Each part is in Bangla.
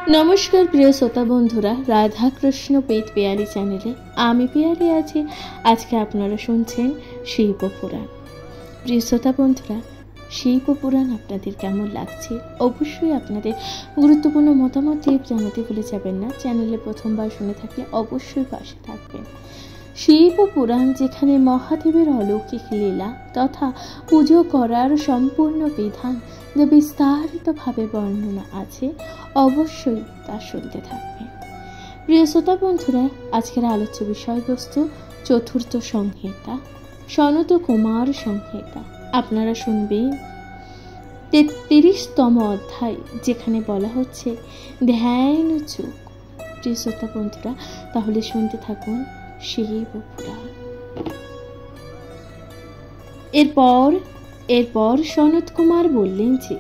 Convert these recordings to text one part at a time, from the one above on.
नमस्कार प्रिय श्रोता बंधुरा राधा कृष्ण पेट पियाली चैनेले आमी पियाली आछि। आज के आपनारा शुनछेन शिव पुराण। प्रिय श्रोता बंधुरा शिव पुराण आपनादेर केमन लागছে অবশ্যই আপনাদের গুরুত্বপূর্ণ মতামত জানাতে ভুলে যাবেন না। চ্যানেলে প্রথমবার শুনে থাকলে অবশ্যই পাশে থাকবেন। শিব পুরাণ যেখানে মহাদেবের অলৌকিক লীলা তথা পুজো করার সম্পূর্ণ বিধান যা বিস্তারিতভাবে বর্ণনা আছে অবশ্যই তা শুনতে থাকবেন। প্রিয় শ্রোতা বন্ধুরা আজকের আলোচ্য বিষয়বস্তু চতুর্থ সংহিতা সনত কুমার সংহিতা। আপনারা শুনবেন 33তম অধ্যায় যেখানে বলা হচ্ছে ধ্যান যোগ। প্রিয় শ্রোতা বন্ধুরা তাহলে শুনতে থাকুন শিব পুরাণ। এরপর সনত কুমার বললেন যে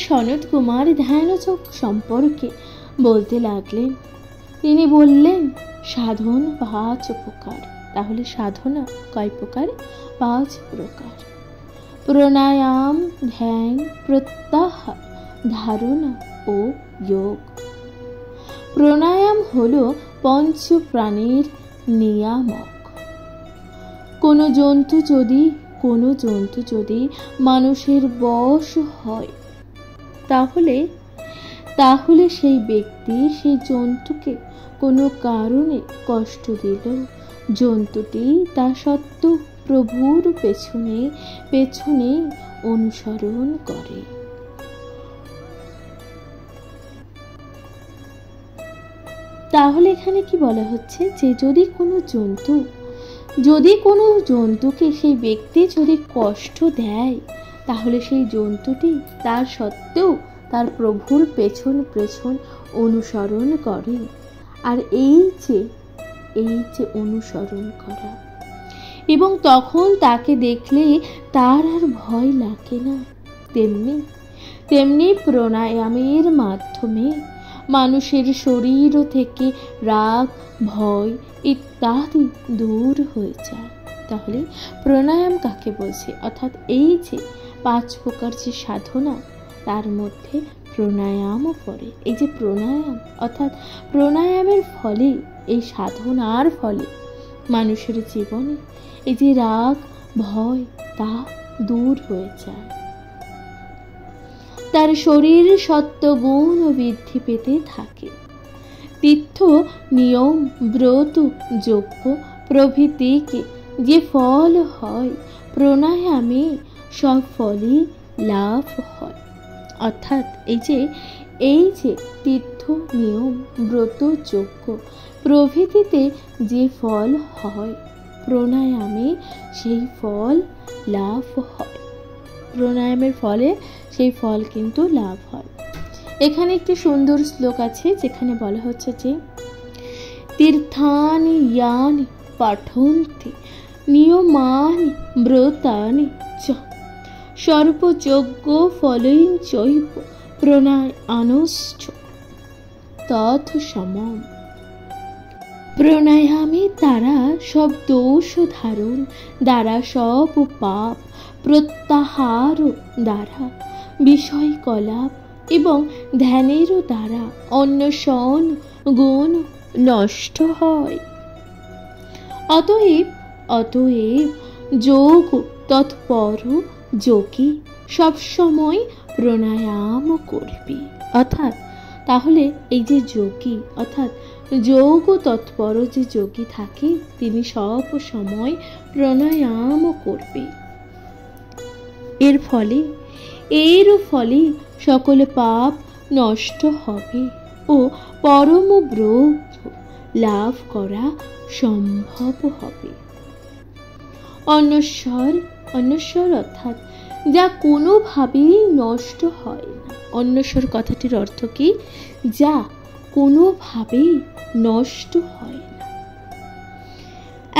সনত কুমার ধ্যানযোগ সম্পর্কে বলতে লাগলেন। তিনি বললেন সাধন 5 প্রকার। তাহলে সাধনা কয় প্রকার? 5 প্রকার। প্রাণায়াম, ধ্যান, প্রত্যাহার, ধারণা ও যোগ। প্রাণায়াম হলো পঞ্চ প্রাণীর নিয়ামক। কোনো জন্তু যদি মানুষের বশ হয় তাহলে সেই ব্যক্তি সেই জন্তুকে কোনো কারণে কষ্ট দিলেও জন্তুটি তা সত্ত্বেও প্রভুর পেছনে অনুসরণ করে। তাহলে এখানে কি বলা হচ্ছে যে যদি কোনো জন্তুকে সেই ব্যক্তি যদি কষ্ট দেয় তাহলে সেই জন্তুটি তার সত্ত্বেও তার প্রভুর পেছন অনুসরণ করে। আর এই যে অনুসরণ করা এবং তখন তাকে দেখলে তার আর ভয় লাগে না। তেমনি প্রাণায়ামের মাধ্যমে মানুষের শরীর থেকে রাগ, ভয় ইত্যাদি দূর হয়ে যায়। তাহলে প্রাণায়াম কাকে বলছে? অর্থাৎ এই যে 5 প্রকার যে সাধনা তার মধ্যে প্রাণায়ামও পড়ে। এই যে প্রাণায়াম অর্থাৎ প্রাণায়ামের ফলে এই সাধনার ফলে মানুষের জীবনে এই যে রাগ, ভয় তা দূর হয়ে যায়। তার শরীর সত্ত্ব গুণ বৃদ্ধি পেতে থাকে। তীর্থ, নিয়ম, ব্রত, যজ্ঞ প্রভৃতিকে যে ফল হয় প্রাণায়ামে সব ফলই লাভ হয়। অর্থাৎ এই যে তীর্থ, নিয়ম, ব্রত, যজ্ঞ প্রভৃতিতে যে ফল হয় প্রাণায়ামে সেই ফল লাভ হয়। প্রাণায়ামের ফলে সেই ফল কিন্তু লাভ হয়। এখানে একটি সুন্দর শ্লোক আছে যেখানে বলা হচ্ছে যে তীর্থানি ইয়ানি পাঠন্তি নিয়মানি ব্রতানি চ সর্বযজ্ঞ ফলং চৈব প্রাণায়ানশ্চ তৎ সমম। প্রাণায়ামে তারা সব দোষ ধারণ দ্বারা সব পাপ প্রত্যাহার দ্বারা বিষয় কলাপ এবং ধ্যানেরও দ্বারা অন্বেষণ গুণ নষ্ট হয়। অতএব যোগ তৎপর যোগী সবসময় প্রাণায়াম করবে। অর্থাৎ তাহলে এই যে যোগী অর্থাৎ যোগ তৎপর যে যোগী থাকে তিনি সব সময় প্রাণায়াম করবে। এর ফলে সকল পাপ নষ্ট হবে ও পরম ব্রহ্ম লাভ করা সম্ভব হবে। অনশ্বর অর্থাৎ যা কোনোভাবেই নষ্ট হয় না। অনশ্বর কথাটির অর্থ কি? যা কোনোভাবেই নষ্ট হয় না।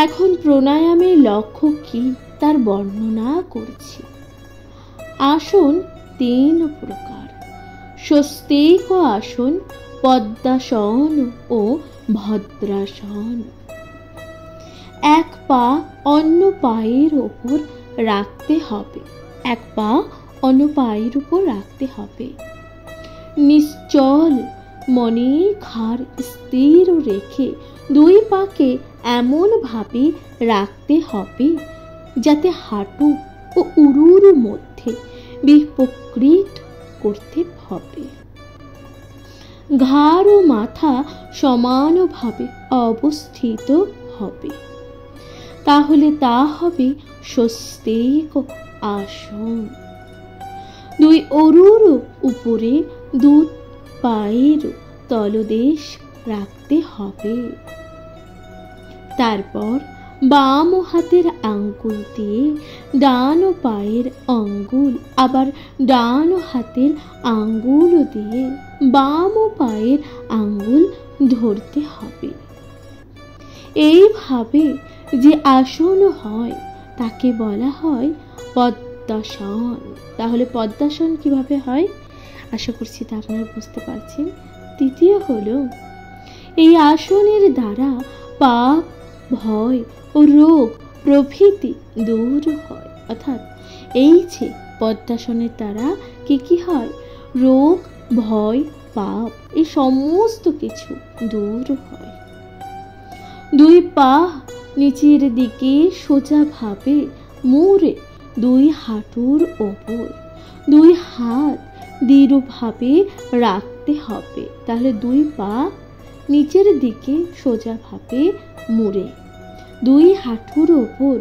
এখন প্রাণায়ামের লক্ষ্য কি তার বর্ণনা করছি। আসন 3 প্রকার। স্বস্তিক আসন, পদ্মাসন ও ভদ্রাসন। এক পা অন্য পায়ের ওপর রাখতে হবে। নিশ্চল মনে ঘাড় স্থির রেখে দুই পাকে এমনভাবে রাখতে হবে যাতে হাঁটু ও উরুর মধ্যে বিপকৃত করতে হবে। ঘাড় ও মাথা সমানভাবে অবস্থিত হবে, তাহলে তা হবে স্বস্তিক আসন। দুই অরুর উপরে দুই পায়ের তলদেশ রাখতে হবে। তারপর বাম হাতের আঙ্গুল দিয়ে ডান পায়ের আঙ্গুল, আবার ডান হাতের আঙ্গুল দিয়ে বাম পায়ের আঙ্গুল ধরতে হবে। এইভাবে যে আসন হয় তাকে বলা হয় পদ্মাসন। তাহলে পদ্মাসন কিভাবে হয় আশা করছি তা আপনারা বুঝতে পারছেন। তৃতীয় হলো, এই আসনের দ্বারা পাপ, ভয় ও রোগ প্রভৃতি দূর হয়। অর্থাৎ এই যে পদ্মাসনের দ্বারা কি কি হয়, রোগ, ভয়, পাপ এই সমস্ত কিছু দূর হয়। দুই পা নিচের দিকে সোজাভাবে মুড়ে দুই হাঁটুর ওপর দুই হাত দৃঢ়ভাবে রাখতে হবে। তাহলে দুই পা নিচের দিকে সোজাভাবে মুড়ে দুই হাঁটুর ওপর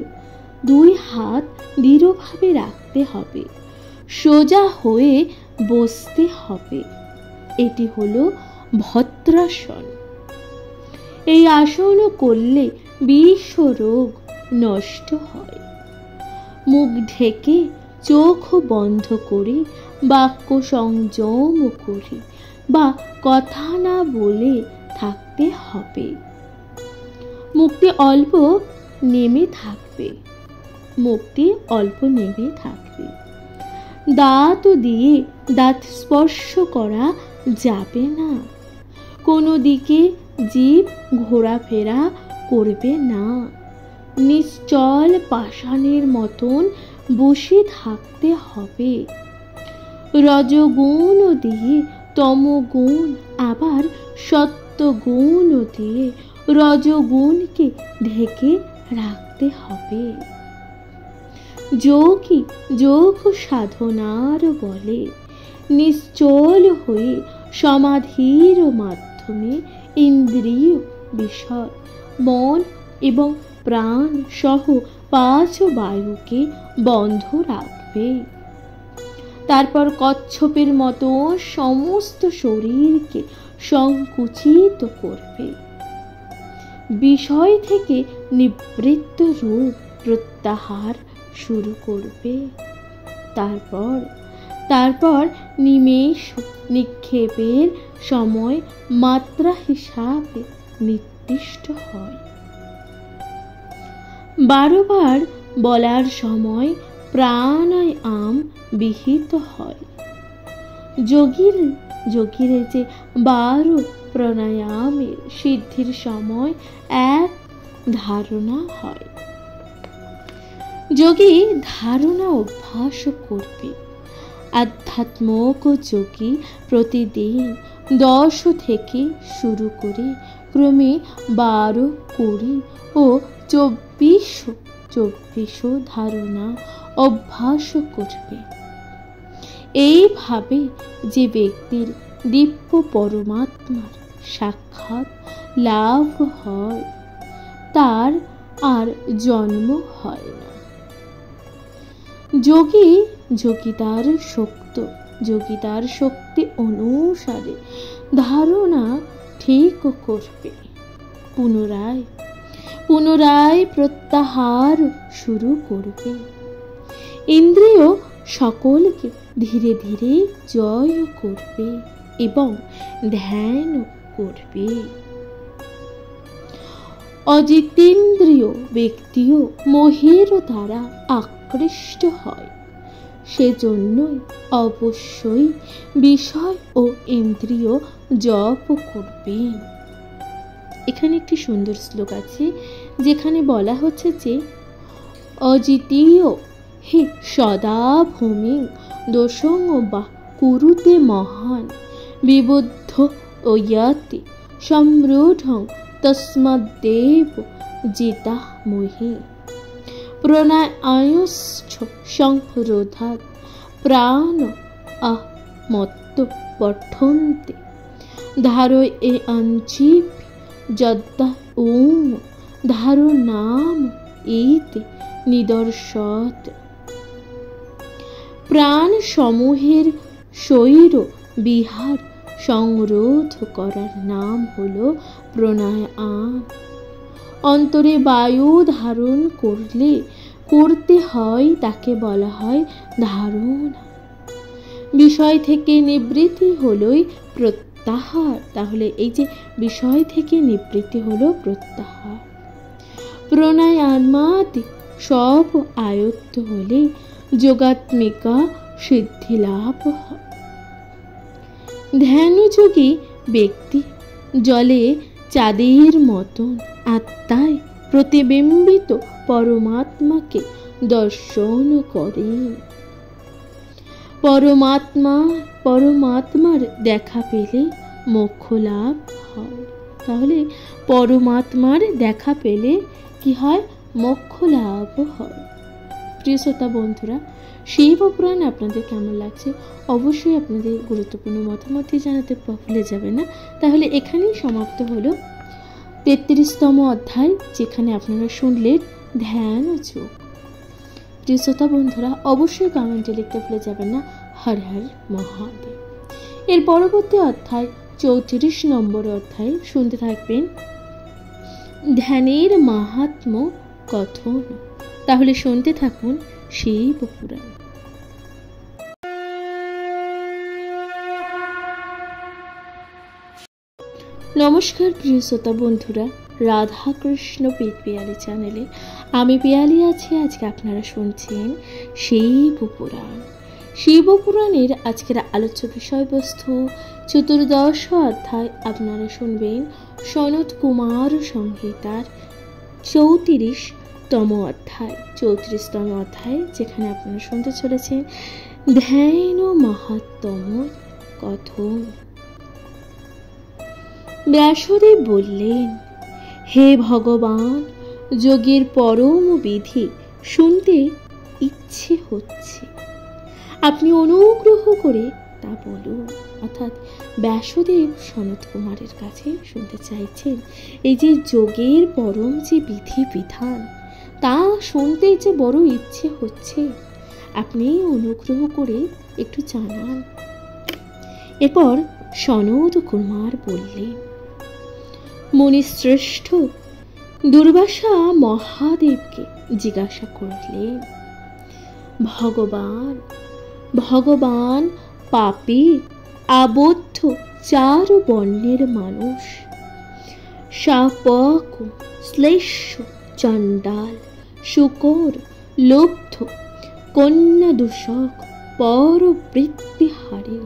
দুই হাত দৃঢ়ভাবে রাখতে হবে, সোজা হয়ে বসতে হবে। এটি হলো ভদ্রাসন। এই আসন করলে বিষ রোগ নষ্ট হয়। মুখ ঢেকে চোখ বন্ধ করে বাক্য সংযম করে বা কথা না বলে থাকতে হবে। মুখটি অল্প নেমে থাকবে, মুখটি অল্প নেমে থাকবে। দাঁত দিয়ে দাঁত স্পর্শ করা যাবে না। কোনো দিকে জিভ ঘোরাফেরা করবে না। নিশ্চল পাষাণের মতন বসে থাকতে হবে। রজগুণ দিয়ে তমগুণ, আবার সত্যগুণ দিয়ে রজগুণকে ঢেকে রাখতে হবে। যোগী যোগ সাধনার বলে নিশ্চল হয়ে সমাধির মাধ্যমে ইন্দ্রিয়, বিষয়, মন এবং প্রাণ সহ পাঁচ বায়ুকে বন্ধ রাখবে। তারপর কচ্ছপের মতো সমস্ত শরীরকে সংকুচিত করবে। বিষয় থেকে নিবৃত্ত রূপ প্রত্যাহার শুরু করবে। তারপর নিমেষ নিক্ষেপের সময় মাত্রা হিসাবে নির্দিষ্ট হয়। 12 বার বলার সময় প্রাণায়াম বিহিত হয়। যোগীর যে 12 প্রাণায়ামের সিদ্ধির সময় এক ধারণা হয়। যোগী ধারণা অভ্যাস করবে। আধ্যাত্মিক যোগী প্রতিদিন 10 থেকে শুরু করে ক্রমে 12, 20 ও 24 ধারণা অভ্যাস করবে। এইভাবে যে ব্যক্তির দিব্য পরমাত্মার সাক্ষাৎ লাভ হয় তার আর জন্ম হয় না। যোগী তার শক্তি অনুসারে ধারণা ঠিক করবে। পুনরায় প্রত্যাহার শুরু করবে। ইন্দ্রিয় সকলকে ধীরে ধীরে জয় করবে এবং ধ্যান করবে। অজিতেন্দ্রিয় ব্যক্তিও মোহের দ্বারা আকৃষ্ট হয়। সেজন্যই অবশ্যই বিষয় ও ইন্দ্রিয় জপ করবেন। এখানে একটি সুন্দর শ্লোক আছে যেখানে বলা হচ্ছে যে অজিতীয় হি সদা ভূমি দোষং বা কুরুতে মহান বিবুদ্ধ ও ইয়াতি সম্রূঢ়ং তস্মাদ্দেব জিতা মোহে প্রণয়ায়শ্চ সংহরোধাৎ প্রাণ আমত্ত পঠন্তে ধারয় এ অঞ্চীপ যদ্দা ওম ধারো নাম এইতে নিদর্শত। প্রাণ সমূহের শৈর বিহার সংরোধ করার নাম হলো প্রাণায়াম। অন্তরে বায়ু ধারণ করতে হয় তাকে বলা হয় ধারণা। বিষয় থেকে নিবৃত্তি হলোই প্রত্যাহার। তাহলে এই যে বিষয় থেকে নিবৃত্তি হলো প্রত্যাহার। প্রাণায়ামাদি সব আয়ত্ত হলে যোগাত্মিকা সিদ্ধি লাভ হয়। ধ্যানযোগী ব্যক্তি জলে চাঁদের মতন আত্মায় প্রতিবিম্বিত পরমাত্মাকে দর্শন করেন। পরমাত্মার দেখা পেলে মোক্ষ লাভ হয়। তাহলে পরমাত্মার দেখা পেলে কি হয়? মোক্ষ লাভ হয়। প্রিয় শ্রোতা বন্ধুরা, শিবপুরাণ আপনাদের কেমন লাগছে অবশ্যই আপনাদের গুরুত্বপূর্ণ মতামতটি জানাতে ভুলে যাবেন না। তাহলে এখানেই সমাপ্ত হলো 33তম অধ্যায়, যেখানে আপনারা শুনলেন ধ্যান ও যোগ। প্রিয় শ্রোতা বন্ধুরা, অবশ্যই কমেন্টে লিখতে ভুলে যাবেন না হর হর মহাদেব। এর পরবর্তী অধ্যায় 34 নম্বর অধ্যায় শুনতে থাকবেন ধ্যানের মাহাত্ম্য কথন। তাহলে শুনতে থাকুন শিবপুরাণ। নমস্কার প্রিয় শ্রোতা বন্ধুরা, রাধা কৃষ্ণ পেট পিয়ালি চ্যানেলে আমি পিয়ালি আছি। আজকে আপনারা শুনছেন শিবপুরাণ। শিবপুরাণের আজকের আলোচ্য বিষয়বস্তু 14 অধ্যায়। আপনারা শুনবেন সনত কুমার সংহিতার 34তম অধ্যায়। 34তম অধ্যায়, যেখানে আপনারা শুনতে চলেছেন ধ্যান মাহাত্ম্য কথন। ব্যাসদেব বললেন, হে ভগবান, যোগের পরম বিধি শুনতে ইচ্ছে হচ্ছে, আপনি অনুগ্রহ করে তা বলুন। অর্থাৎ ব্যাসদেব সনত কুমারের কাছে শুনতে চাইছেন এই যে যোগের পরম যে বিধি বিধান, তা শুনতে যে বড় ইচ্ছে হচ্ছে, আপনি অনুগ্রহ করে একটু জানান। এরপর সনত কুমার বললেন, মুনিশ্রেষ্ঠ দুর্বাসা মহাদেবকে জিজ্ঞাসা করলেন, ভগবান পাপে আবদ্ধ 4 বর্ণের মানুষ, শাপক, শ্লেষ্য, চণ্ডাল, শূকর, লুব্ধ, কন্যা দূষক, পরবৃত্তিহারী,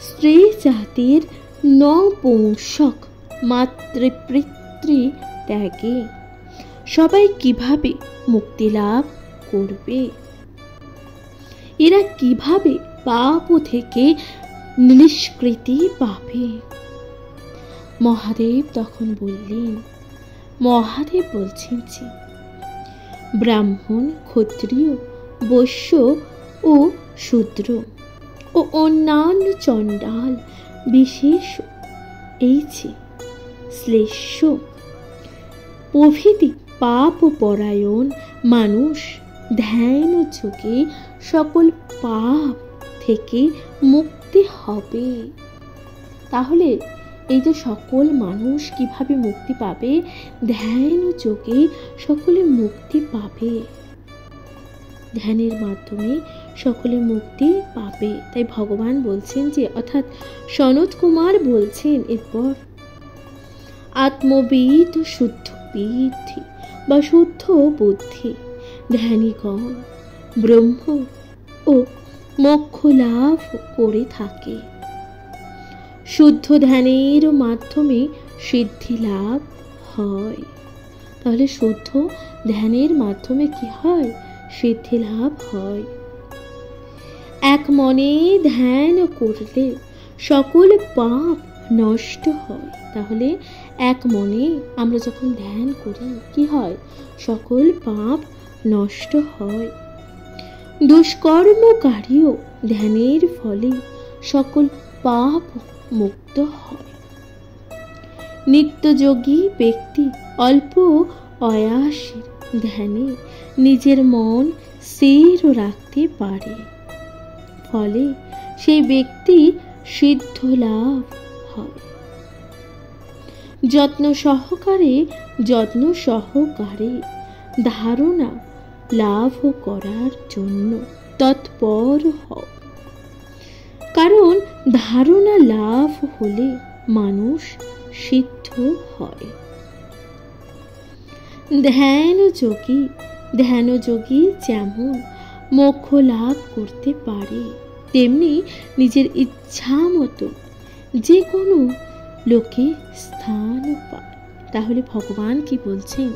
স্ত্রী জাতির নপুংসক, মাতৃপিতৃ ত্যাগে সবাই কিভাবে মুক্তি লাভ করবে? এরা কিভাবে পাপ থেকে নিষ্কৃতি পাবে? মহাদেব তখন বললেন, মহাদেব বলছেন যে ব্রাহ্মণ, ক্ষত্রিয়, বৈশ্য ও শূদ্র ও অন্যান্য চণ্ডাল বিশেষ এই যে শ্লেষ্য প্রভৃতি পাপ পরায়ণ মানুষ ধ্যান যোগে সকল পাপ থেকে মুক্তি হবে। তাহলে এই যে সকল মানুষ কিভাবে মুক্তি পাবে? ধ্যান যোগে সকলে মুক্তি পাবে, ধ্যানের মাধ্যমে সকলে মুক্তি পাবে। তাই ভগবান বলছেন যে, অর্থাৎ সনত কুমার বলছেন এরপর, আত্মবিদ শুদ্ধ বুদ্ধি বা শুদ্ধ বুদ্ধি ধ্যানীগণ ব্রহ্ম ও মোক্ষ লাভ করে থাকে। শুদ্ধ ধ্যানের মাধ্যমে সিদ্ধি লাভ হয়। তাহলে শুদ্ধ ধ্যানের মাধ্যমে কি হয়? সিদ্ধি লাভ হয়। এক মনে ধ্যান করলে সকল পাপ নষ্ট হয়। তাহলে এক মনে আমরা যখন ধ্যান করি কি হয়? সকল পাপ নষ্ট হয়। দুষ্কর্মকারীও ধ্যানের ফলে সকল পাপ মুক্ত হয়। নিত্যযোগী ব্যক্তি অল্প আয়াসের ধ্যানে নিজের মন স্থির রাখতে পারে, ফলে সেই ব্যক্তি সিদ্ধ লাভ হয়। যত্ন সহকারে ধারণা লাভ করার জন্য তৎপর হও, কারণ ধারণা লাভ হলে মানুষ সিদ্ধ হয়। ধ্যানযোগী যেমন মোক্ষ লাভ করতে পারে, তেমনি নিজের ইচ্ছা মতো যে কোনো লোকে স্থান পায়। তাহলে ভগবান কি বলছেন?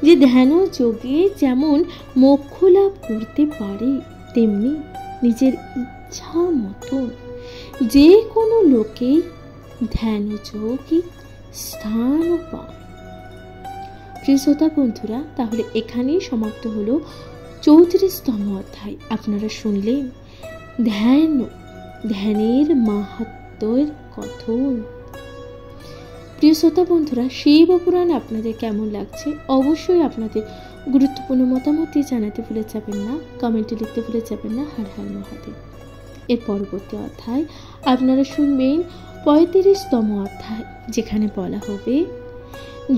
যে ধ্যানযোগী যেমন মোক্ষ লাভ করতে পারে, তেমনি নিজের ইচ্ছা মতন যে কোনো লোকেই ধ্যানযোগী স্থান পায়। প্রিয় শ্রোতা বন্ধুরা, তাহলে এখানেই সমাপ্ত হলো 34তম অধ্যায়। আপনারা শুনলেন ধ্যানের মাহাত্ম্যের কথন। প্রিয় শ্রোতা বন্ধুরা, শিব পুরাণ আপনাদের কেমন লাগছে অবশ্যই আপনাদের গুরুত্বপূর্ণ মতামত জানাতে ভুলে যাবেন না, কমেন্টে লিখতে ভুলে যাবেন না। হর হর মহাদেব। এর পরবর্তী অধ্যায় আপনারা শুনবেন 35তম অধ্যায়, যেখানে বলা হবে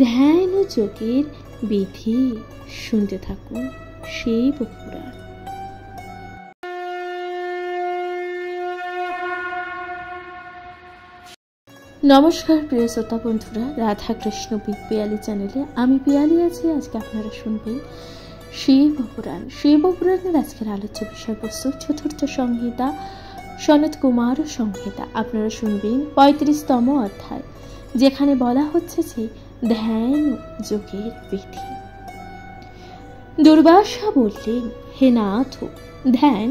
ধ্যান যোগের বিধি। শুনতে থাকুন শিব পুরাণ। নমস্কার প্রিয় শ্রোতা বন্ধুরা, রাধা কৃষ্ণ পিয়ালি চ্যানেলে আমি পিয়ালি আছি। আজকে আপনারা শুনবেন শিব পুরাণ। শিব পুরাণের আজকের আলোচ্য বিষয়বস্তু চতুর্থ সংহিতা, সনত কুমার সংহিতা। আপনারা শুনবেন 35তম অধ্যায়, যেখানে বলা হচ্ছে যে ধ্যান যোগের বিধি। দুর্বাসা বললেন, হে নাথ, ধ্যান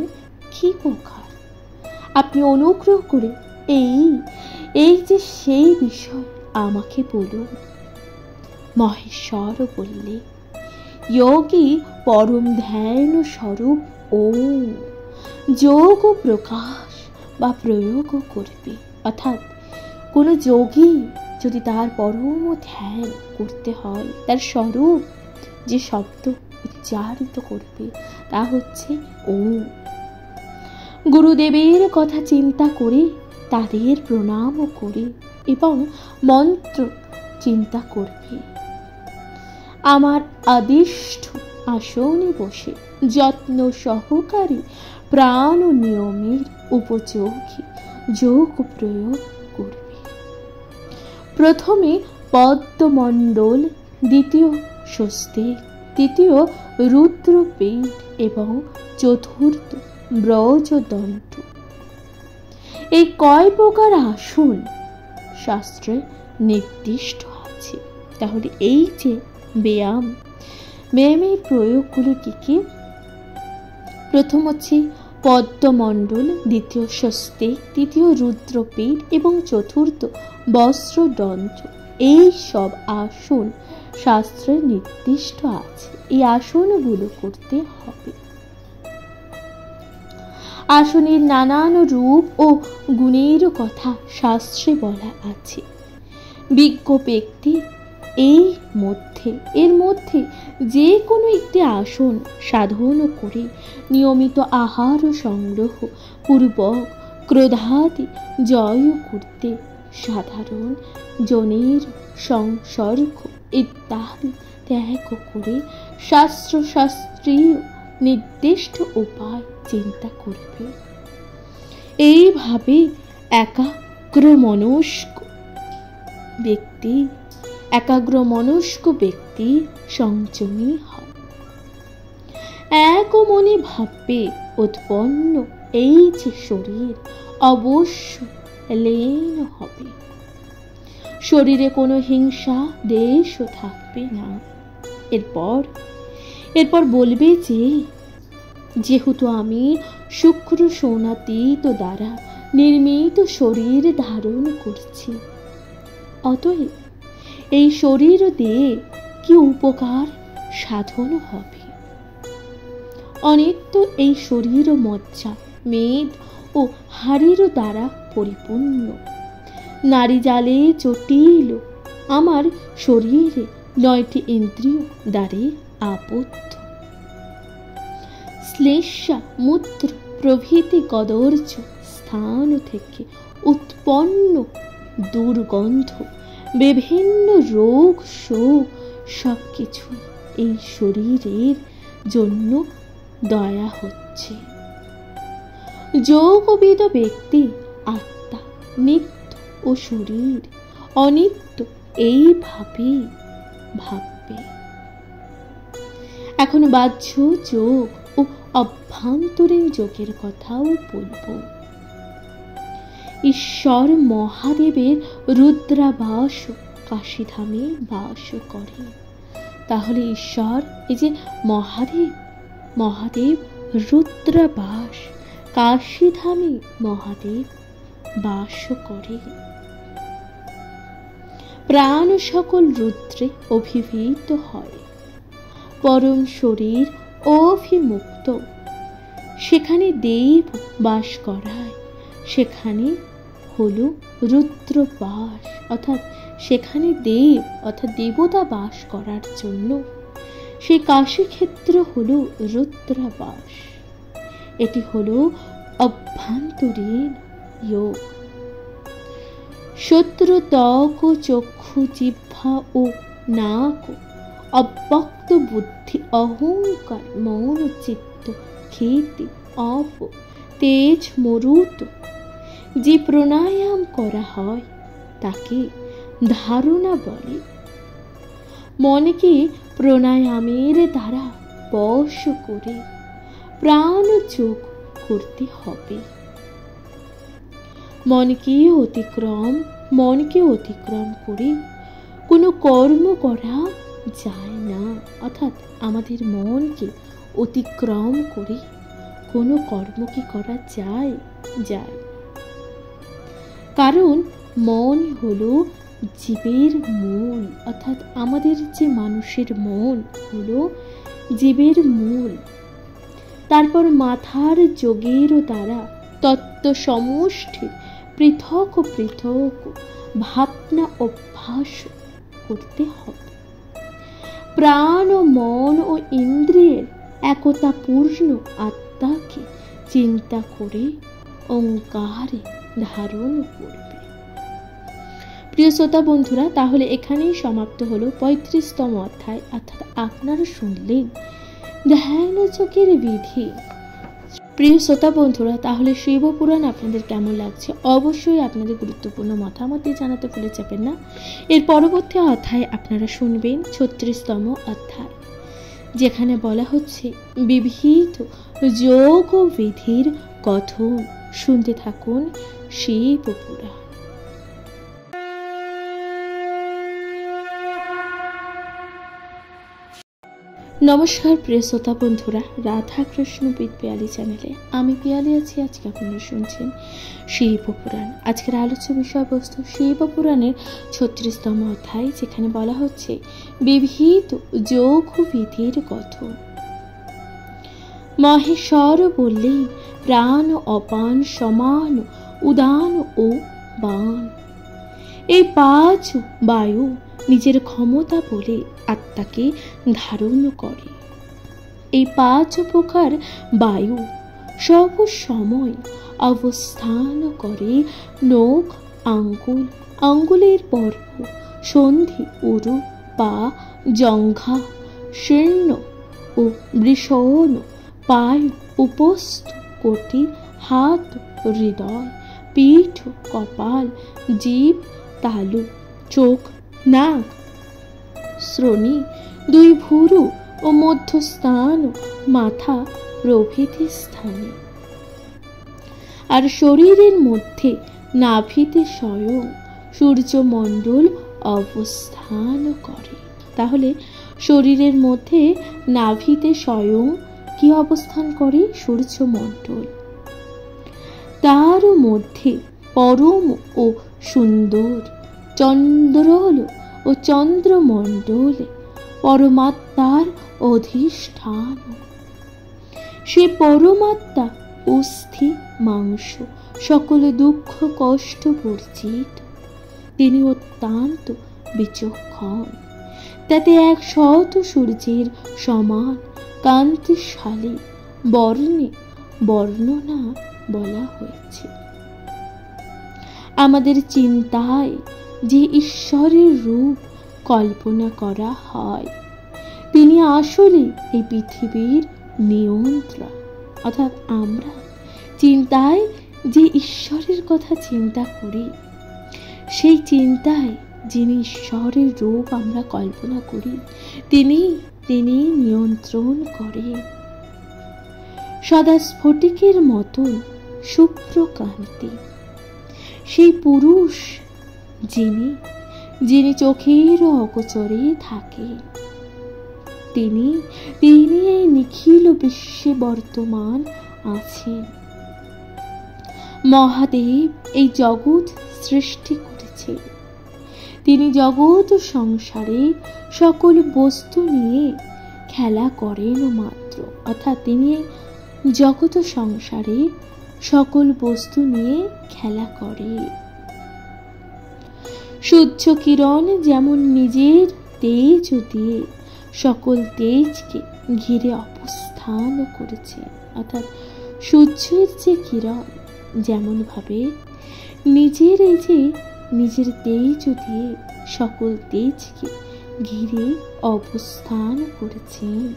কি প্রকার? আপনি অনুগ্রহ করে এই যে সেই বিষয় আমাকে বলুন। মহেশ্বর বললে, যোগী পরম ধ্যান স্বরূপ ওম যোগ প্রকাশ বা প্রয়োগ করবে। অর্থাৎ কোনো যোগী যদি তার পরম ধ্যান করতে হয়, তার স্বরূপ যে শব্দ উচ্চারিত করবে তা হচ্ছে ওম। গুরুদেবের কথা চিন্তা করে, তাদের প্রণাম করে এবং মন্ত্র চিন্তা করবে। আমার আদিষ্ঠ আসনে বসে যত্ন সহকারে প্রাণ নিয়মের উপযোগী যোগ প্রয়োগ করবে। প্রথমে পদ্মমণ্ডল, দ্বিতীয় স্বস্তিক, তৃতীয় রুদ্রপীঠ এবং চতুর্থ ব্রজদণ্ড। এই কয় প্রকার আসন শাস্ত্রে নির্দিষ্ট আছে। তাহলে এই যে ব্যায়ামের প্রয়োগগুলো কি কি? প্রথম হচ্ছে পদ্মমণ্ডল, দ্বিতীয় স্বস্তিক, তৃতীয় রুদ্রপীঠ এবং চতুর্থ বস্ত্রদণ্ড। এই সব আসন শাস্ত্রে নির্দিষ্ট আছে। এই আসনগুলো করতে হবে। আসনের নানান রূপ ও গুণের কথা শাস্ত্রে বলা আছে। বিজ্ঞ ব্যক্তি এর মধ্যে যে কোনো একটি আসন সাধন করে নিয়মিত আহার সংগ্রহ পূর্বক ক্রোধাদি জয় করতে সাধারণ জনের সংসর্গ ইত্যাদি ত্যাগ করে শাস্ত্রীয় নির্দিষ্ট উপায় চিন্তা করবে। এইভাবে একাগ্র মনস্ক ব্যক্তি সংযমী হয়। এক মনে ভাববে উৎপন্ন এই যে শরীর অবশ্য লীন হবে। শরীরে কোনো হিংসা দ্বেষও থাকবে না। এরপর বলবে যে যেহেতু আমি শুক্র শোণাতীত দ্বারা নির্মিত শরীর ধারণ করছি। অতএব এই শরীর দিয়ে কি উপকার সাধন হবে? অনিত্য এই শরীর মজ্জা, মেদ ও হাড়ের দ্বারা পরিপূর্ণ। নারী জালে জটিল আমার শরীরে 9টি ইন্দ্রিয় দ্বারে আবদ্ধ। শ্লেষ্মা মূত্র প্রভৃতি কদর্য স্থান থেকে উৎপন্ন দুর্গন্ধ, বিভিন্ন রোগ শোক সবকিছু এই শরীরের জন্য দয়া হচ্ছে। যোগবিদ ব্যক্তি আত্মা নিত্য ও শরীর অনিত্য এইভাবে ভাববে। এখন বাহ্য যোগ ও অভ্যন্তরীণ যোগের কথাও বলবো। ঈশ্বর মহাদেবের রুদ্রাবাস কাশীধামে বাস করে। তাহলে ঈশ্বর এই যে মহাদেব রুদ্রাবাস, কাশীধামে মহাদেব বাস করে। প্রাণ সকল রুদ্রে অভিভূত হয়। পরম শরীর অভিমুক্ত, সেখানে দেব বাস করায়, সেখানে হলো রুদ্রবাস, অর্থাৎ সেখানে দেব অর্থাৎ দেবতা বাস করার জন্য সেই কাশীক্ষেত্র হলো রুদ্রাবাস। এটি হলো অভ্যন্তরীণ যোগ। শত্রু ত্বক, চক্ষু, জিহ্বা ও নাক, অব্যক্ত বুদ্ধি, অহংকার, মন, চিত্ত, খ্যাতি, অপ, তেজ, মরুত যে প্রাণায়াম করা হয় তাকে ধারণা বলে। মনকে প্রাণায়ামের দ্বারা বশ করে প্রাণ যোগ করতে হবে। মনকে অতিক্রম করে কোনো কর্ম করা যায় না, অর্থাৎ আমাদের মনকে অতিক্রম করে কোনো কর্ম কি করা যায়? কারণ মন হলো জীবের মূল, অর্থাৎ আমাদের যে মানুষের মন হলো জীবের মূল। তারপর মাথার যোগের দ্বারা তত্ত্ব সমষ্টির পৃথক পৃথক ভাবনা অভ্যাস করতে হবে। প্রাণ ও মন ও ইন্দ্রিয়ের একতাপূর্ণ আত্মাকে চিন্তা করে ওঙ্কারে ধারণ করবে। প্রিয় শ্রোতা বন্ধুরা, তাহলে এখানেই সমাপ্ত হলো 35তম অধ্যায়, অর্থাৎ আপনারা শুনলেন ধ্যান যোগের বিধি। প্রিয় শ্রোতা বন্ধুরা, তাহলে শিবপুরাণ আপনাদের কেমন লাগছে অবশ্যই আপনাদের গুরুত্বপূর্ণ মতামত জানাতে ভুলে যাবেন না। এর পরবর্তী অধ্যায় আপনারা শুনবেন 36তম অধ্যায়, যেখানে বলা হচ্ছে বিবিধ যোগ ও বিধির কথন। শুনতে থাকুন শিবপুরাণ। নমস্কার প্রিয় শ্রোতা বন্ধুরা, রাধা কৃষ্ণ বিদ পিয়ালি চ্যানেলে আমি পিয়ালি আছি। আজকে আপনারা শুনছেন শিবপুরাণ। আজকের আলোচ্য বিষয়বস্তু শিবপুরাণের 36তম অধ্যায়, যেখানে বলা হচ্ছে বিবিধ যোগ ও বিধির কথন। মহেশ্বর বললেন প্রাণ, অপান, সমান, উদান ও বান, এই 5 বায়ু নিজের ক্ষমতা বলে আত্মাকে ধারণ করে। এই 5 প্রকার বায়ু সব সময় অবস্থান করে নখ, আঙ্গুল, আঙ্গুলের পর্ব, সন্ধি, উরু, পা, জঙ্ঘা, শীর্ণ ও বৃষণ, পায়ু, উপস্থ, কটি, হাত, হৃদয়, পিঠ, কপাল, জিভ, তালু, চোখ, নাক, শ্রোণী, 2 ভুরু ও মধ্যস্থান, মাথা প্রভৃতি স্থানে। আর শরীরের মধ্যে নাভিতে স্বয়ং সূর্যমণ্ডল অবস্থান করে। তাহলে শরীরের মধ্যে নাভিতে স্বয়ং কি অবস্থান করে? সূর্যমণ্ডল। তারও মধ্যে পরম ও সুন্দর চন্দ্রল ও চন্দ্রমণ্ডলে পরমাত্মার অধিষ্ঠান। সে পরমাত্মা অস্থি মাংস সকল দুঃখ কষ্ট বর্জিত। তিনি অত্যন্ত বিচক্ষণ। তাতে 100 সূর্যের সমান কান্তিশালী বর্ণে বর্ণনা বলা হয়েছে। আমাদের চিন্তায় যে ঈশ্বরের রূপ কল্পনা করা হয়, তিনি আসলে এই পৃথিবীর নিয়ন্ত্রণ। অর্থাৎ আমরা চিন্তায় যে ঈশ্বরের কথা চিন্তা করি, সেই চিন্তায় যিনি ঈশ্বরের রূপ আমরা কল্পনা করি, তিনি নিয়ন্ত্রণ করে। সদা স্ফটিকের মতন শুভ্রকান্তি সেই পুরুষ যিনি চোখের অগোচরে থাকে, তিনি এই নিখিল বিশ্বে বর্তমান আছেন। মহাদেব এই জগৎ সৃষ্টি করেছেন। তিনি জগৎ সংসারে সকল বস্তু নিয়ে খেলা করেন মাত্র। অর্থাৎ তিনি জগৎ সংসারে সকল বস্তু নিয়ে খেলা করে। সূর্য কিরণ যেমন নিজের তেজ দিয়ে সকল তেজকে ঘিরে অবস্থান করেছে, অর্থাৎ সূর্যের যে কিরণ যেমন ভাবে নিজের তেজ দিয়ে সকল তেজকে ঘিরে অবস্থান করেছেন,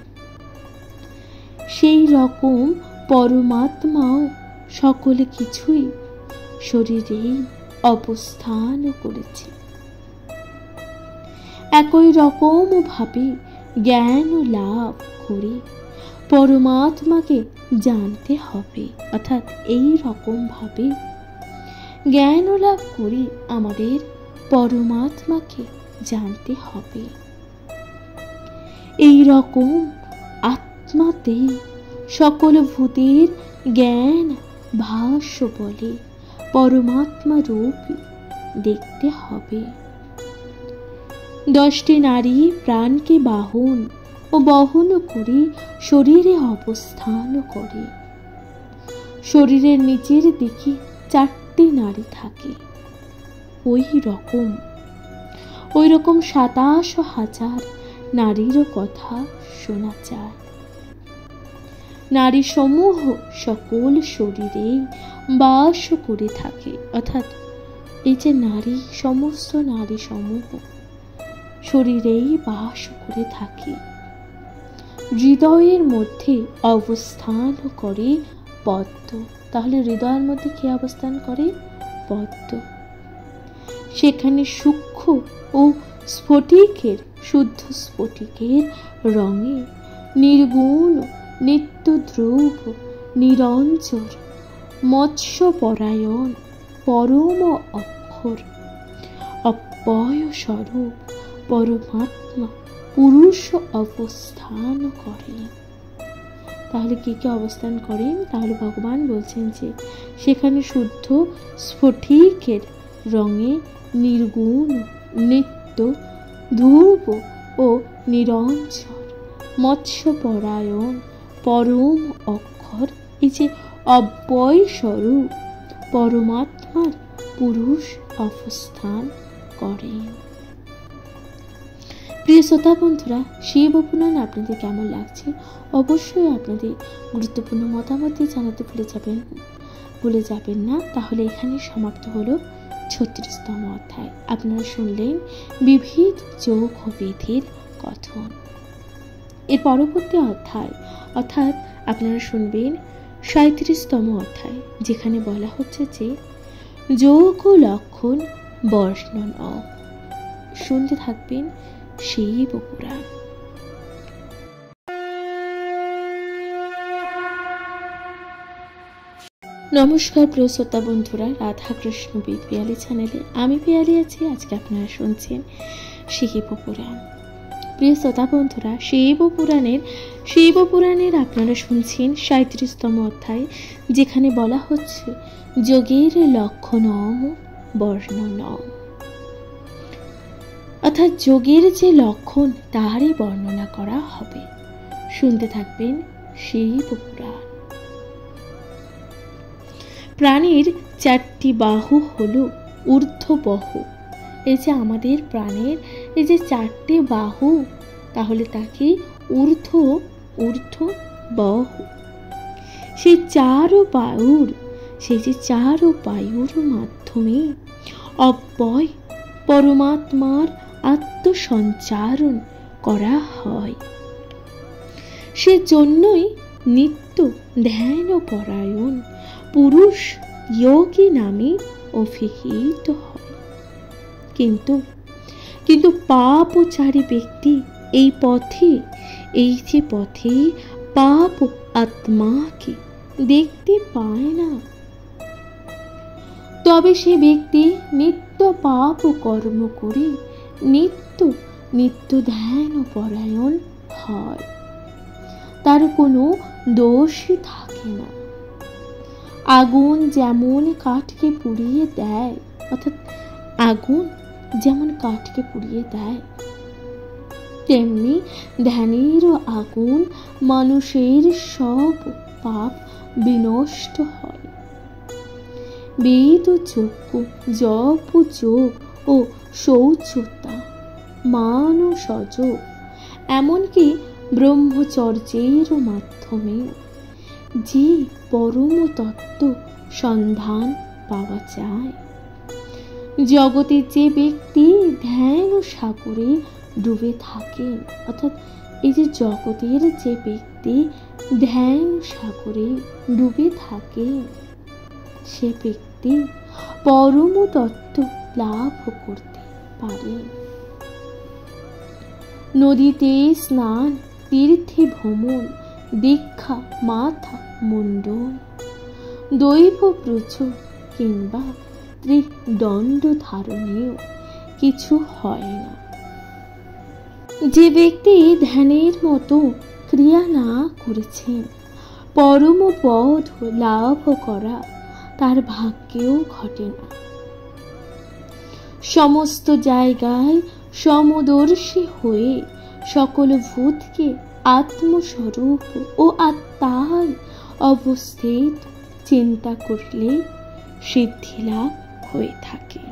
সেই রকম পরমাত্মাও সকল কিছুই শরীরেই অবস্থান করেছে। একই রকম ভাবে জ্ঞান লাভ করে পরমাত্মাকে জানতে হবে। অর্থাৎ এই রকম ভাবে জ্ঞান লাভ করে আমাদের পরমাত্মাকে জানতে হবে। এই রকম আত্মাতে সকল ভূতের জ্ঞান ভাষ্য বলে পরমাত্মা রূপী দেখতে হবে। 10টি নারী প্রাণকে বহন করে শরীরে অবস্থান করে। শরীরের নিচের দিকে 4টি নারী থাকে। ওই রকম 27,000 নারীরও কথা শোনা যায়। নারী সমূহ সকল শরীরে বাস করে থাকে। অর্থাৎ এই যে নারী, সমস্ত নারী সমূহ শরীরেই বাস করে থাকে। হৃদয়ের মধ্যে অবস্থান করে পদ্ম। তাহলে হৃদয়ের মধ্যে কি অবস্থান করে? পদ্ম। সেখানে সূক্ষ্ম ও স্ফটিকের, শুদ্ধ স্ফটিকের রঙে নির্গুণ নিত্য ধ্রুব নিরঞ্জর মৎস্যপরায়ণ পরম অক্ষর অব্যয় স্বরূপ পরমাত্মা পুরুষ অবস্থান করেন। তাহলে কি কি অবস্থান করেন? তাহলে ভগবান বলছেন যে সেখানে শুদ্ধ স্ফটিকের রঙে নির্গুণ নিত্য ধ্রুব ও নিরঞ্জন মৎস্যপরায়ণ পরম অক্ষর, এই যে অব্যয় স্বরূপ পরমাত্মার পুরুষ অবস্থান করেন। প্রিয় শ্রোতা বন্ধুরা, শিব পুরাণ আপনাদের কেমন লাগছে অবশ্যই আপনাদের গুরুত্বপূর্ণ মতামত জানাতে ভুলে যাবেন না। তাহলে এখানে সমাপ্ত হলো 36তম অধ্যায়। আপনারা শুনলেন বিবিধ যোগ ও বিধির কথন। এর পরবর্তী অধ্যায় অর্থাৎ আপনারা শুনবেন 37তম অধ্যায়, যেখানে বলা হচ্ছে যে যোগ ও লক্ষণ বর্ণন। শুনতে থাকবেন শিব পুরাণ। নমস্কার প্রিয় শ্রোতা বন্ধুরা, রাধা কৃষ্ণ বিদ পিয়ালি চ্যানেলে আমি পিয়ালি আছি। আজকে আপনারা শুনছেন শিব পুরাণ। প্রিয় শ্রোতা বন্ধুরা, শিবপুরাণের আপনারা শুনছেন ৩৭তম অধ্যায়, যেখানে বলা হচ্ছে যোগের লক্ষণম বর্ণনম, অর্থাৎ যোগের যে লক্ষণ তারই বর্ণনা করা হবে। শুনতে থাকবেন শিবপুরাণ। প্রাণীর 4টি বাহু হলো ঊর্ধ্ববাহু। এই যে আমাদের প্রাণের এই যে 4টি বাহু, তাহলে তাকে ঊর্ধ্ব বাহু। সেই চার বায়ুর মাধ্যমে অব্যয় পরমাত্মার আত্মসঞ্চারণ করা হয়। সেজন্যই নিত্য ধ্যান পরায়ণ পুরুষ যোগী নামে অভিহিত হয়। কিন্তু পাপচারী ব্যক্তি এই যে পথে পাপ আত্মাকে দেখতে পায় না, তবে সে ব্যক্তি নিত্য পাপ কর্ম করে নিত্য ধ্যান পরায়ণ হয়। তার কোনো দোষই থাকে না। আগুন যেমন কাঠকে পুড়িয়ে দেয়, তেমনি ধ্যানেরও আগুন মানুষের সব পাপ বিনষ্ট হয়। বেদ যজ্ঞ, জপ যোগ ও শৌচতা, মানসযোগ, এমনকি ব্রহ্মচর্যের মাধ্যমে যে পরম তত্ত্ব সন্ধান পাওয়া যায়। জগতে যে ব্যক্তি ধ্যান সাগরে ডুবে থাকেন, অর্থাৎ এই যে জগতের যে ব্যক্তি ধ্যান সাগরে ডুবে থাকে, সে ব্যক্তি পরম তত্ত্ব লাভ করতে পারে। নদীতে স্নান, তীর্থে ভ্রমণ, দীক্ষা, মাথা মুন্ডন, দৈব ব্রজ কিংবা ত্রিদণ্ড ধারণেও কিছু হয় না। যে ব্যক্তি ধ্যানের মতো ক্রিয়া না করেছেন, পরম পদ লাভ করা তার ভাগ্যেও ঘটে না। সমস্ত জায়গায় সমদর্শী হয়ে সকল ভূতকে আত্মস্বরূপ ও আত্মায় অবস্থিত চিন্তা করলে সিদ্ধি লাভ হয়ে থাকে।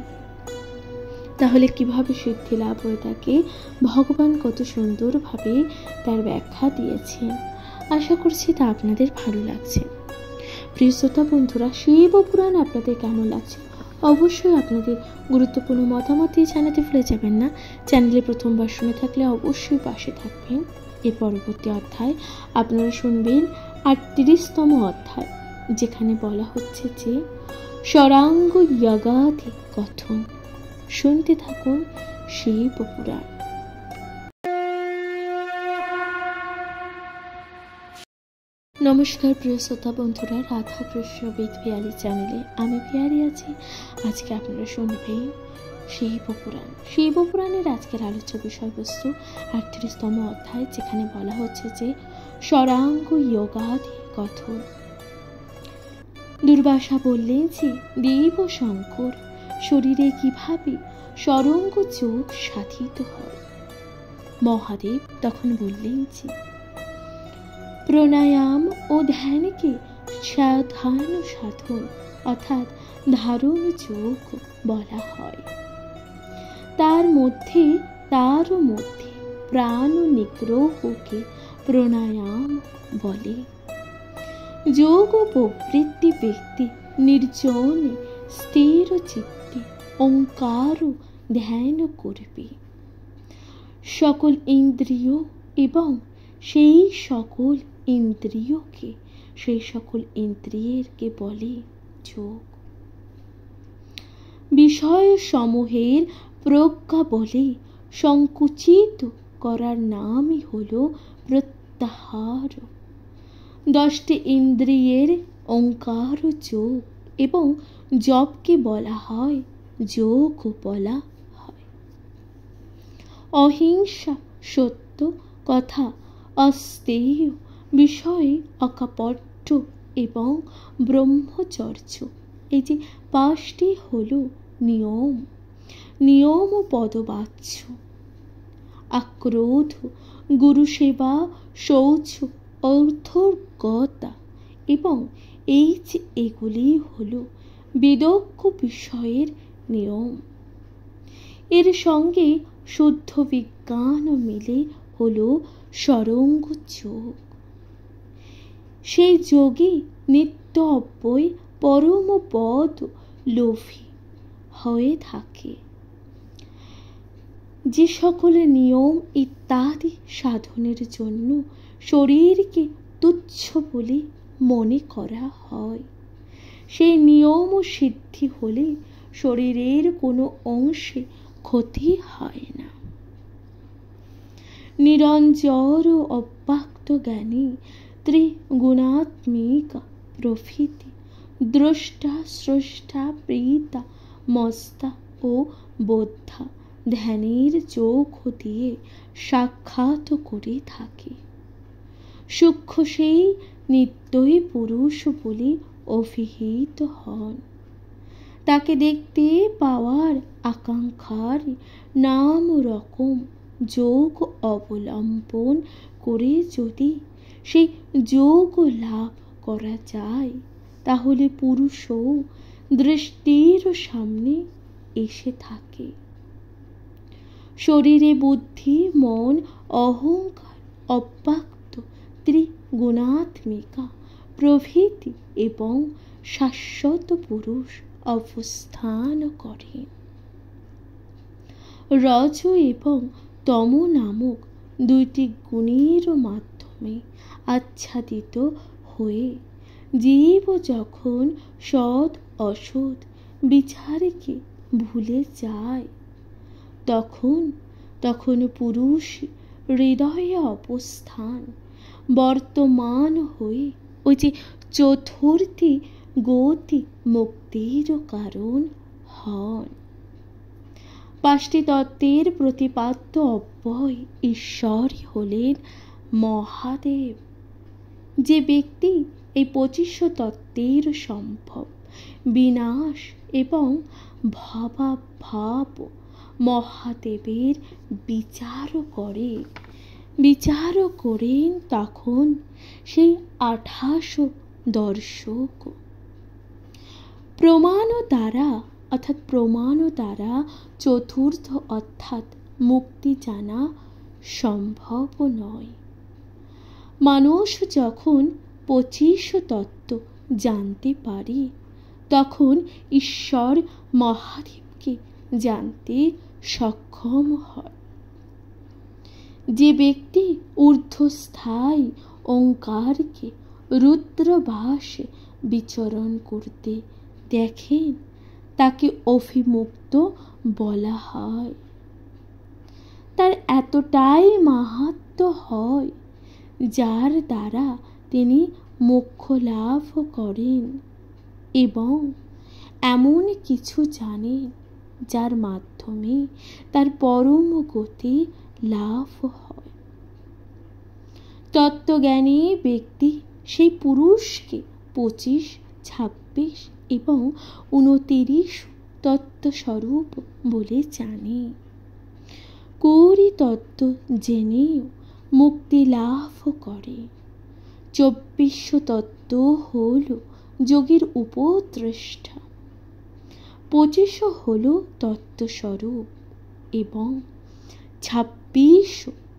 তাহলে কিভাবে সিদ্ধি লাভ হয়ে থাকে, ভগবান কত সুন্দরভাবে তার ব্যাখ্যা দিয়েছেন। আশা করছি তা আপনাদের ভালো লাগছে। প্রিয় শ্রোতা বন্ধুরা, শিবপুরাণ আপনাদের কেমন লাগছে অবশ্যই আপনাদের গুরুত্বপূর্ণ মতামত দিয়ে জানাতে ভুলে যাবেন না। চ্যানেলে প্রথমবার শুনে থাকলে অবশ্যই পাশে থাকবেন। এর পরবর্তী অধ্যায় আপনারা শুনবেন ৩৮তম অধ্যায়, যেখানে বলা হচ্ছে যে ষড়াঙ্গ যগাধি কথন। শুনতে থাকুন শিবপুরাণ। নমস্কার প্রিয় শ্রোতা বন্ধুরা, রাধা কৃষ্ণ বেদ পিয়ালি চ্যানেলে আমি পিয়ালি আছি। আজকে আপনারা শুনবেন শিবপুরাণ। শিবপুরাণের আজকের আলোচ্য বিষয়বস্তু ৩৮তম অধ্যায়, যেখানে বলা হচ্ছে যে ষড়াঙ্গ যোগাধি কথন। দুর্বাসা বললেন যে দেব শঙ্কর, শরীরে কিভাবে ষড়াঙ্গ যোগ সাধিত হয়। মহাদেব তখন বললেন যে প্রাণায়াম ও ধ্যানকে সাধন অর্থাৎ ধারণ যোগ বলা হয়। তারও মধ্যে প্রাণ নিগ্রহকে প্রাণায়াম বলে। যোগ প্রবৃত্তি ব্যক্তি নির্জনে স্থির চিত্তে ওঙ্কার ধ্যান করবে। সকল ইন্দ্রিয় এবং সেই সকল ইন্দ্রিয়কে বলে যোগ। বিষয় সমূহের প্রজ্ঞা বলে সংকুচিত করার নামই হলো প্রত্যাহার। 10টি ইন্দ্রিয়ের ওঙ্কার যোগ এবং জপকে বলা হয় যোগ বলা হয়। অহিংসা সত্য কথা, অস্তেয় বিষয়ে অকাপট্য এবং ব্রহ্মচর্য, এই যে 5টি হলো নিয়ম। নিয়ম ও পদবাচ্য। আক্রোধ, গুরুসেবা, শৌচ, অর্থগতা এবং এই যে এগুলি হলো বেদজ্ঞ বিষয়ের নিয়ম। এর সঙ্গে শুদ্ধ বিজ্ঞান মিলে হলো সরঙ্গ যোগ। সেই যোগী নিত্য অব্যয় পরম পদ লোভী হয়ে থাকে। যে সকল নিয়ম ইত্যাদি সাধনের জন্য শরীরকে তুচ্ছ বলে মনে করা হয়, সেই নিয়ম সিদ্ধি হলে শরীরের কোনো অংশে ক্ষতি হয় না। নিরঞ্জর অব্যক্ত জ্ঞানী ত্রিগুণাত্মিকা প্রভৃতি দ্রষ্টা স্রষ্টা প্রেতা মস্তা ও বোদ্ধা ধ্যানের চোখ দিয়ে সাক্ষাৎ করে থাকে। সূক্ষ্ম সেই নিত্যই পুরুষ বলে অভিহিত হন। তাকে দেখতে পাওয়ার আকাঙ্ক্ষার নাম রকম যোগ অবলম্বন করে যদি সেই যোগ লাভ করা যায়, তাহলে পুরুষও দৃষ্টির সামনে এসে থাকে। শরীরে বুদ্ধি, মন, অহংকার অব্যক্ত ত্রিগুণাত্মিকা প্রভৃতি এবং শাশ্বত পুরুষ অবস্থান করেন। রজ এবং তম নামক 2টি গুণের মাধ্যমে আচ্ছাদিত হয়ে জীব যখন সৎ অসৎ বিচারকে ভুলে যায়, তখন পুরুষ হৃদয়ে অবস্থান বর্তমান হয়ে ওই যে চতুর্থী গতি মুক্তির কারণ হন। 5টি তত্ত্বের প্রতিপাদ্য অব্যয় ঈশ্বরই হলেন মহাদেব। যে ব্যক্তি এই 25 তত্ত্বের সম্ভব বিনাশ এবং ভবাভাব মহাদেবের বিচার করেন, তখন সেই 28 দর্শক প্রমাণ দ্বারা চতুর্থ অর্থাৎ মুক্তি জানা সম্ভব নয়। মানুষ যখন 25 তত্ত্ব জানতে পারে, তখন ঈশ্বর মহাদেবকে জানতে সক্ষম হয়। যে ব্যক্তি ঊর্ধ্বস্থায়ী ওঙ্কারকে রুদ্রবাসে বিচরণ করতে দেখেন, তাকে অভিমুক্ত বলা হয়। তার এতটাই মাহাত্ম্য হয়, যার দ্বারা তিনি মোক্ষ লাভ করেন এবং এমন কিছু জানেন যার মাধ্যমে তার পরম গতি লাভ হয়। তত্ত্বজ্ঞানী ব্যক্তি সেই পুরুষকে 25, 26 এবং 29 তত্ত্বস্বরূপ বলে জানে। 20 তত্ত্ব জেনেও মুক্তি লাভ করে। 24 তত্ত্ব হল যোগীর উপদ্রষ্টা, 25 হল তত্ত্বস্বরূপ এবং 26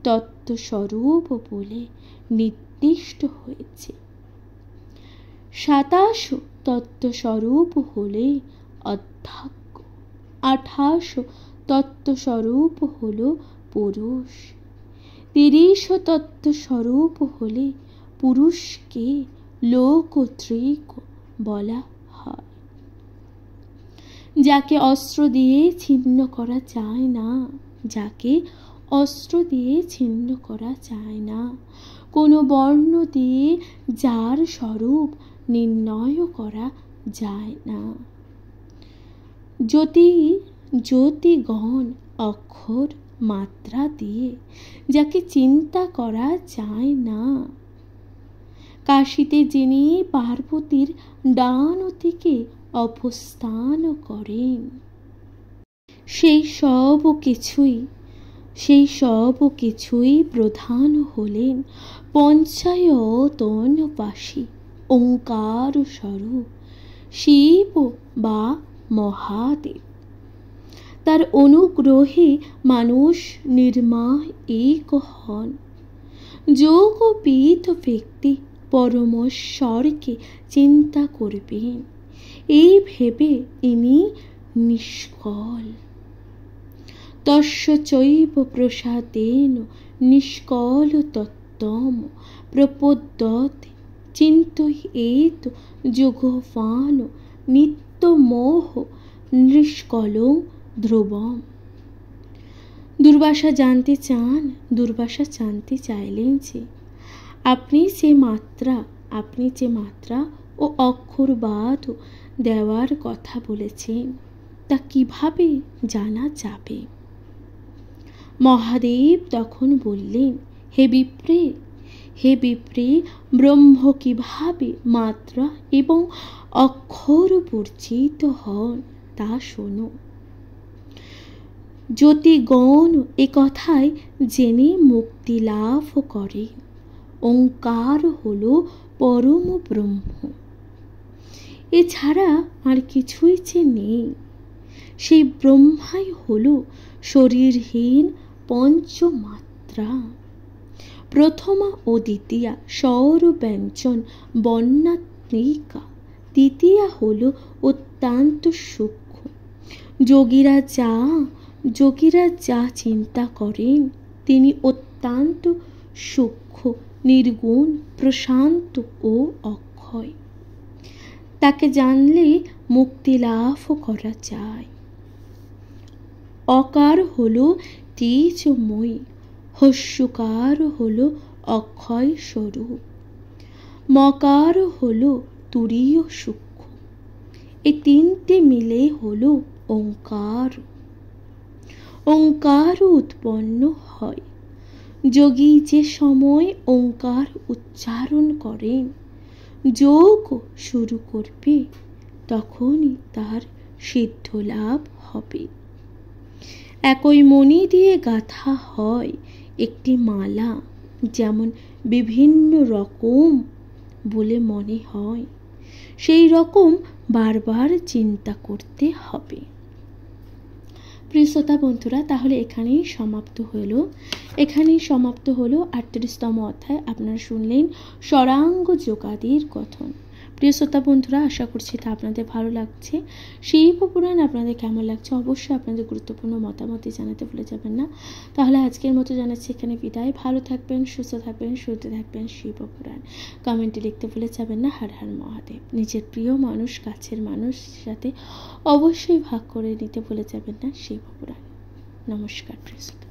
তত্ত্বস্বরূপ বলে নির্দিষ্ট হয়েছে। 27 তত্ত্বস্বরূপ হলে অধ্যক্ষ, 28 তত্ত্বস্বরূপ হল পুরুষ, 30 তত্ত্বস্বরূপ হলে পুরুষকে লোকত্রিক বলা হয়। যাকে অস্ত্র দিয়ে ছিন্ন করা যায় না, কোনো বর্ণ দিয়ে যার স্বরূপ নির্ণয় করা যায় না, জ্যোতিগণ অক্ষর মাত্রা দিয়ে, যাকে চিন্তা করা যায় না। কাশীতে যিনি পার্বতীর ডান দিকে অবস্থান করেন, সেই সব কিছুই প্রধান হলেন পঞ্চায়তনবাসী ওঙ্কার স্বরূপ শিব বা মহাদেব। তার অনুগ্রহে মানুষ নির্মায় এক হন। যোগবিদ ব্যক্তি পরমেশ্বরকে চিন্তা করবেন, এই ভেবে ইনি নিষ্কল। তস্য চৈব প্রসাদেন নিষ্কল তত্ত্বম প্রপদ্যতে চিন্তয়েত যোগবান নিত্যমোহ নিষ্কলং ধ্রুবম। দুর্বাসা জানতে চাইলেন যে আপনি যে মাত্রা ও অক্ষরবাদ দেওয়ার কথা বলেছেন, তা কিভাবে জানা যাবে? মহাদেব তখন বললেন, হে বিপ্রে, ব্রহ্ম কিভাবে মাত্রা এবং অক্ষর বর্জিত হন তা শোনো। জ্যোতিগণ এ কথায় জেনে মুক্তি লাভ করে। ওঙ্কার হলো পরম ব্রহ্ম, এছাড়া আর কিছুই যে নেই। সেই ব্রহ্মাই হলো শরীরহীন পঞ্চমাত্রা। প্রথমা ও দ্বিতীয়া স্বর ব্যঞ্জন বর্ণাত্মিকা, দ্বিতীয়া হলো অত্যন্ত সূক্ষ্ম। যোগীরা যা চিন্তা করেন তিনি অত্যন্ত সূক্ষ্ম, নির্গুণ, প্রশান্ত ও অক্ষয়। তাকে জানলে মুক্তি লাভ করা যায়। অকার হলো তেজময়ী, হস্যকার হলো অক্ষয় স্বরূপ, মকার হলো তুরীয় সূক্ষ্ম। এই তিনটে মিলে হলো ওঙ্কার। ওঙ্কার উৎপন্ন হয়। যোগী যে সময় ওঙ্কার উচ্চারণ করেন, যোগ শুরু করবে, তখনই তার সিদ্ধ লাভ হবে। একই মণি দিয়ে গাঁথা হয় একটি মালা, যেমন বিভিন্ন রকম বলে মনে হয়, সেই রকম বারবার চিন্তা করতে হবে। প্রিয় শ্রোতা বন্ধুরা, তাহলে এখানেই সমাপ্ত হলো 38তম অধ্যায়। আপনারা শুনলেন ষড়াঙ্গ যোগাদির কথন। প্রিয় শ্রোতা বন্ধুরা, আশা করছি তা আপনাদের ভালো লাগছে। শিবপুরাণ আপনাদের কেমন লাগছে অবশ্যই আপনাদের গুরুত্বপূর্ণ মতামত জানাতে ভুলে যাবেন না। তাহলে আজকের মতো জানাচ্ছি এখানে বিদায়। ভালো থাকবেন, সুস্থ থাকবেন, শুনতে থাকবেন শিবপুরাণ। কমেন্টে লিখতে ভুলে যাবেন না হর হর মহাদেব। নিজের প্রিয় মানুষ, কাছের মানুষের সাথে অবশ্যই ভাগ করে নিতে ভুলে যাবেন না শিবপুরাণ। নমস্কার প্রিয় শ্রোতা।